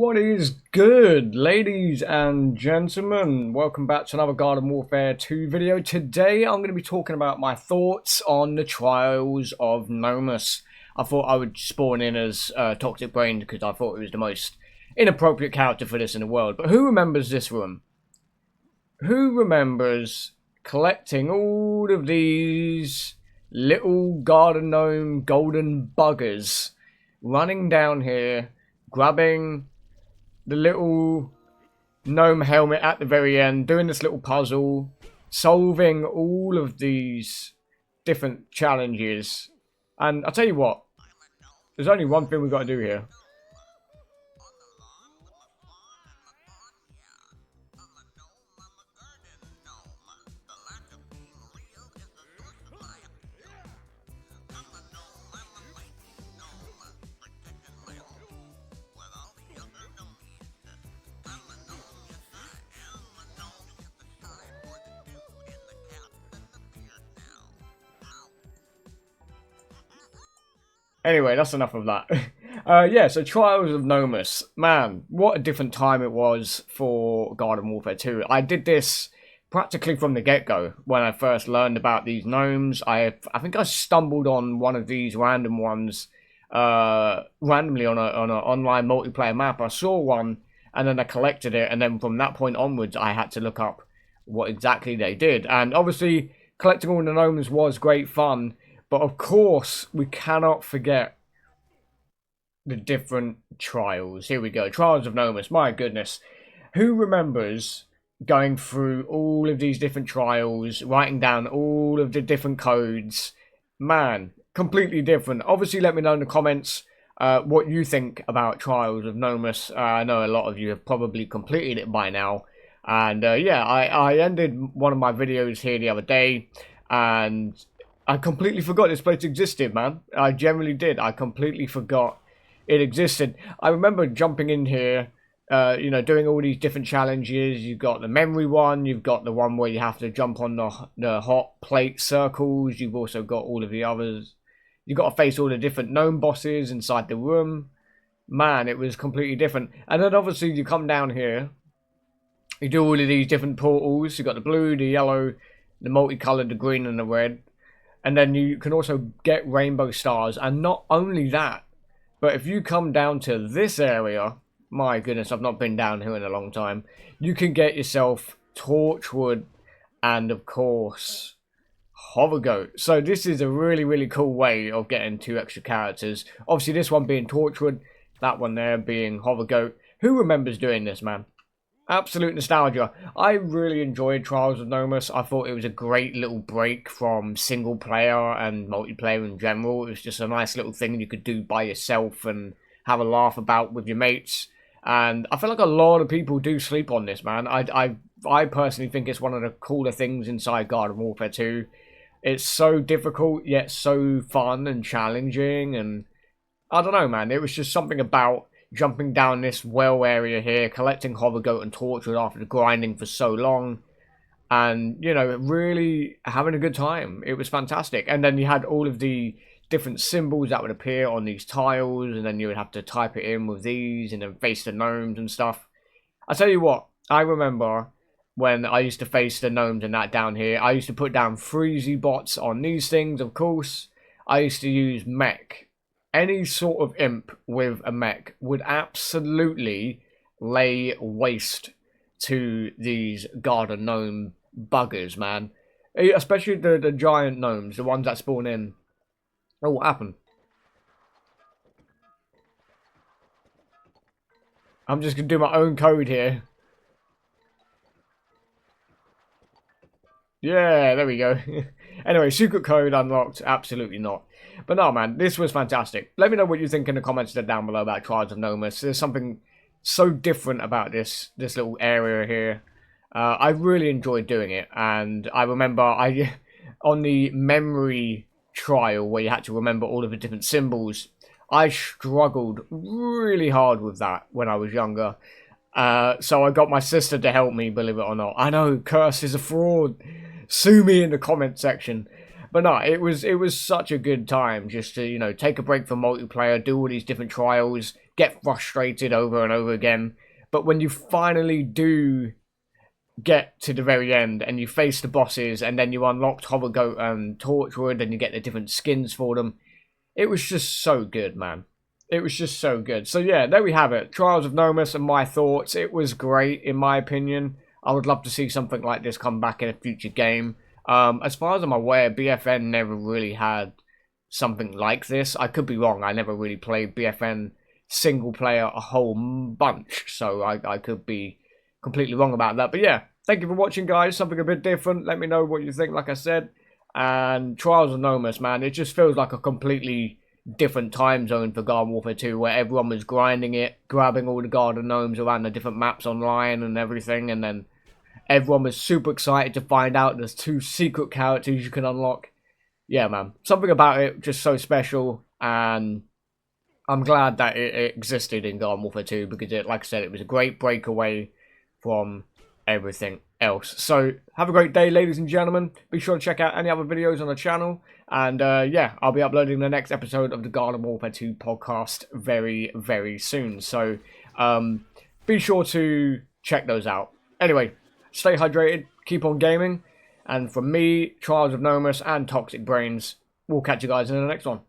What is good, ladies and gentlemen? Welcome back to another Garden Warfare 2 video. Today I'm going to be talking about my thoughts on the Trials of Gnomus. I thought I would spawn in as Toxic Brain because I thought it was the most inappropriate character for this in the world. But who remembers this room? Who remembers collecting all of these little garden gnome golden buggers, running down here, grabbing the little gnome helmet at the very end, doing this little puzzle, solving all of these different challenges? And I'll tell you what, there's only one thing we've got to do here. Anyway, that's enough of that. Yeah, so Trials of Gnomus. Man, what a different time it was for Garden Warfare 2. I did this practically from the get-go when I first learned about these gnomes. I think I stumbled on one of these random ones randomly on an online multiplayer map. I saw one, and then I collected it, and then from that point onwards, I had to look up what exactly they did. And obviously, collecting all the gnomes was great fun. But of course, we cannot forget the different trials. Here we go. Trials of Gnomus. My goodness. Who remembers going through all of these different trials, writing down all of the different codes? Man, completely different. Obviously, let me know in the comments what you think about Trials of Gnomus. I know a lot of you have probably completed it by now. And yeah, I ended one of my videos here the other day, and I completely forgot this place existed, man. I generally did. I completely forgot it existed. I remember jumping in here, you know, doing all these different challenges. You've got the memory one. You've got the one where you have to jump on the hot plate circles. You've also got all of the others. You've got to face all the different gnome bosses inside the room. Man, it was completely different. And then obviously you come down here. You do all of these different portals. You've got the blue, the yellow, the multicolored, the green and the red. And then you can also get rainbow stars. And not only that, but if you come down to this area, my goodness, I've not been down here in a long time, you can get yourself Torchwood and, of course, Hovergoat. So this is a really, really cool way of getting 2 extra characters. Obviously, this one being Torchwood, that one there being Hovergoat. Who remembers doing this, man? Absolute nostalgia. I really enjoyed Trials of Gnomus. I thought it was a great little break from single player and multiplayer in general. It was just a nice little thing you could do by yourself and have a laugh about with your mates. And I feel like a lot of people do sleep on this, man. I personally think it's one of the cooler things inside Garden Warfare 2. It's so difficult, yet so fun and challenging. And I don't know, man. It was just something about jumping down this well area here, collecting Hovergoat and Torchwood after grinding for so long, and, you know, really having a good time. It was fantastic. And then you had all of the different symbols that would appear on these tiles, and then you would have to type it in with these, and then face the gnomes and stuff. I tell you what, I remember when I used to face the gnomes and that down here, I used to put down freezy bots on these things, of course. I used to use mech. Any sort of imp with a mech would absolutely lay waste to these garden gnome buggers, man. Especially the giant gnomes, the ones that spawn in. Oh, what happened? I'm just going to do my own code here. Yeah, there we go. Anyway, secret code unlocked. Absolutely not. But no, man, this was fantastic. Let me know what you think in the comments down below about Trials of Gnomus. There's something so different about this little area here. I really enjoyed doing it. And I remember on the memory trial where you had to remember all of the different symbols, I struggled really hard with that when I was younger. So I got my sister to help me, believe it or not. I know, Curse is a fraud. Sue me in the comment section. But no, it was such a good time just to, you know, take a break from multiplayer, do all these different trials, get frustrated over and over again. But when you finally do get to the very end and you face the bosses and then you unlocked Hovergoat and Torchwood and you get the different skins for them, it was just so good, man. It was just so good. So yeah, there we have it. Trials of Gnomus and my thoughts. It was great, in my opinion. I would love to see something like this come back in a future game. As far as I'm aware, BFN never really had something like this. I could be wrong. I never really played BFN single player a whole bunch. So I could be completely wrong about that. But yeah, thank you for watching, guys. Something a bit different. Let me know what you think, like I said. And Trials of Gnomus, man, it just feels like a completely different time zone for Garden Warfare 2, where everyone was grinding it, grabbing all the Garden Gnomes around the different maps online and everything, and then everyone was super excited to find out there's 2 secret characters you can unlock. Yeah, man, something about it just so special, and I'm glad that it existed in Garden Warfare 2, because like I said, it was a great breakaway from everything else. So have a great day, ladies and gentlemen. Be sure to check out any other videos on the channel, and yeah, I'll be uploading the next episode of the Garden Warfare 2 podcast very, very soon. So be sure to check those out. Anyway, stay hydrated, keep on gaming, and from me, Trials of Gnomus and Toxic Brains, we'll catch you guys in the next one.